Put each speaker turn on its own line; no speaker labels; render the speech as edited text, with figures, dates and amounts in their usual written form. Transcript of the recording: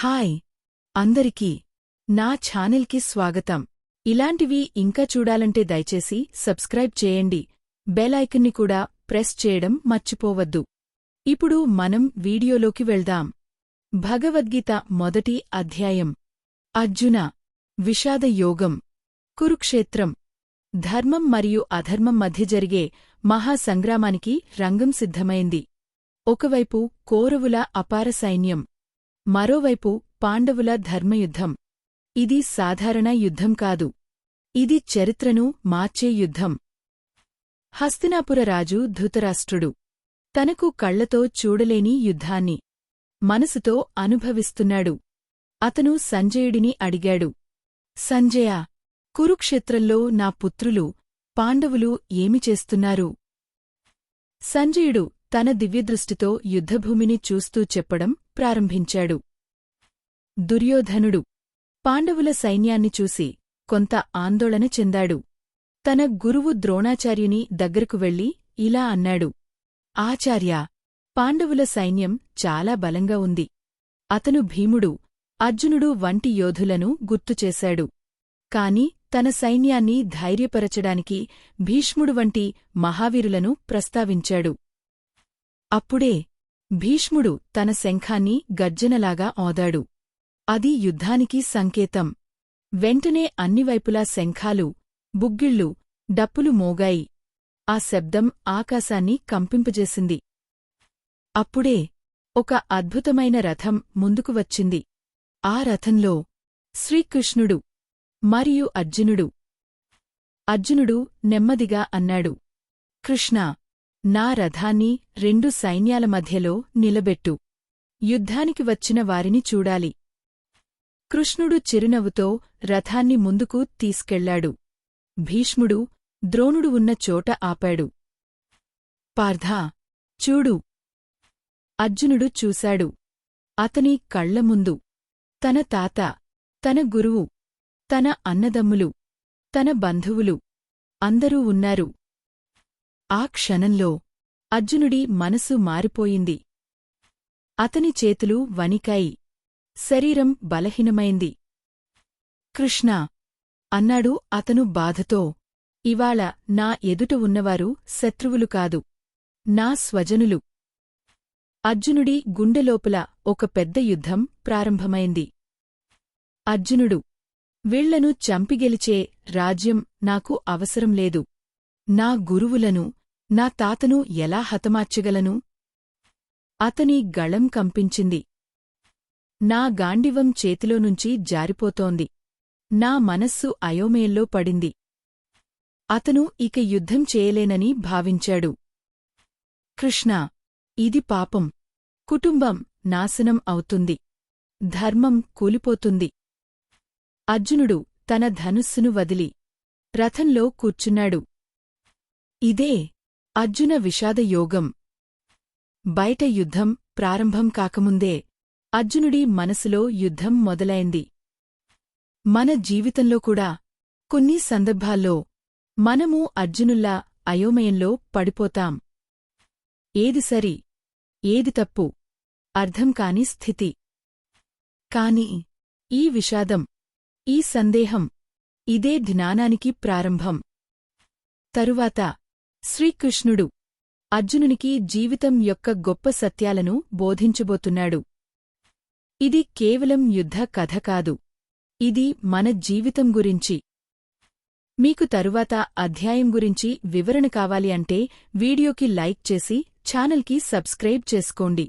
Hi అందరికీ నా ఛానల్కి స్వాగతం. ఇలాంటివి ఇంకా చూడాలంటే దయచేసి సబ్స్క్రైబ్ చేయండి, బెల్ ఐకాన్ని కూడా ప్రెస్ చేయడం మర్చిపోవద్దు. ఇప్పుడు మనం వీడియోలోకి వెళ్దాం. భగవద్గీత మొదటి అధ్యాయం. అర్జున విషాద యోగం. కురుక్షేత్రం. ధర్మం మరియు అధర్మం మధ్య జరిగే మహాసంగ్రామానికి రంగం సిద్ధమైంది. ఒకవైపు కౌరవుల అపార సైన్యం, మరోవైపు పాండవుల ధర్మయుద్ధం. ఇది సాధారణ యుద్ధం కాదు, ఇది చరిత్రను మార్చే యుద్ధం. హస్తినాపుర రాజు ధృతరాష్ట్రుడు తనకు కళ్లతో చూడలేని యుద్ధాన్ని మనసుతో అనుభవిస్తున్నాడు. అతను సంజయుడిని అడిగాడు, సంజయా, కురుక్షేత్రంలో నా పుత్రులు పాండవులు ఏమి చేస్తున్నారు? సంజయుడు తన దివ్యదృష్టితో యుద్ధభూమిని చూస్తూ చెప్పడం ప్రారంభించాడు. దుర్యోధనుడు పాండవుల సైన్యాన్ని చూసి కొంత ఆందోళన చెందాడు. తన గురువు ద్రోణాచార్యుని దగ్గరకు వెళ్లి ఇలా అన్నాడు, ఆచార్యా, పాండవుల సైన్యం చాలా బలంగా ఉంది. అతను భీముడు, అర్జునుడు వంటి యోధులను గుర్తుచేశాడు. కాని తన సైన్యాన్ని ధైర్యపరచడానికి భీష్ముడు వంటి మహావీరులను ప్రస్తావించాడు. అప్పుడే భీష్ముడు తన శంఖాన్ని గర్జనలాగా ఓదాడు. అది యుద్ధానికి సంకేతం. వెంటనే అన్నివైపులా శంఖాలు, బుగ్గిళ్ళు, డప్పులు మోగాయి. ఆ శబ్దం ఆకాశాన్ని కంపింపజేసింది. అప్పుడే ఒక అద్భుతమైన రథం ముందుకు వచ్చింది. ఆ రథంలో శ్రీకృష్ణుడు మరియు అర్జునుడు. అర్జునుడు నెమ్మదిగా అన్నాడు, కృష్ణా, నా రథాన్ని రెండు సైన్యాల మధ్యలో నిలబెట్టు. యుద్ధానికి వచ్చిన వారిని చూడాలి. కృష్ణుడు చిరునవ్వుతో రథాన్ని ముందుకు తీసుకెళ్లాడు. భీష్ముడు, ద్రోణుడు ఉన్న చోట ఆపాడు. పార్థా, చూడు. అర్జునుడు చూశాడు. అతని కళ్ల ముందు తన తాత, తన గురువు, తన అన్నదమ్ములు, తన బంధువులు అందరూ ఉన్నారు. ఆ క్షణంలో అర్జునుడి మనసు మారిపోయింది. అతని చేతులు వణికాయి, శరీరం బలహీనమైంది. కృష్ణా, అన్నాడు అతను బాధతో, ఇవాళ నా ఎదుట ఉన్నవారు శత్రువులు కాదు, నా స్వజనులు. అర్జునుడి గుండెలోపల ఒక పెద్ద యుద్ధం ప్రారంభమైంది. అర్జునుడు, వీళ్లను చంపిగెలిచే రాజ్యం నాకు అవసరం లేదు. నా గురువులను, నా తాతను ఎలా హతమార్చగలను? అతని గళం కంపించింది. నా గాండివం చేతిలోనుంచి జారిపోతోంది. నా మనస్సు అయోమయంలో పడింది. అతను ఇక యుద్ధం చేయలేనని భావించాడు. కృష్ణా, ఇది పాపం. కుటుంబం నాశనం అవుతుంది. ధర్మం కూలిపోతుంది. అర్జునుడు తన ధనుస్సును వదిలి రథంలో కూర్చున్నాడు. ఇదే అర్జున విషాదయోగం. బయట యుద్ధం ప్రారంభం కాకముందే అర్జునుడి మనసులో యుద్ధం మొదలైంది. మన జీవితంలో కూడా కొన్ని సందర్భాల్లో మనము అర్జునుల్లా అయోమయంలో పడిపోతాం. ఏది సరి, ఏది తప్పు అర్థం కాని స్థితి. కాని ఈ విషాదం, ఈ సందేహం, ఇదే జ్ఞానానికి ప్రారంభం. తరువాత శ్రీకృష్ణుడు అర్జునునికి జీవితం యొక్క గొప్ప సత్యాలను బోధించబోతున్నాడు. ఇది కేవలం యుద్ధ కథ కాదు, ఇది మన జీవితం గురించి. మీకు తరువాత అధ్యాయం గురించి వివరణ కావాలి అంటే వీడియోకి లైక్ చేసి ఛానల్కి సబ్స్క్రైబ్ చేసుకోండి.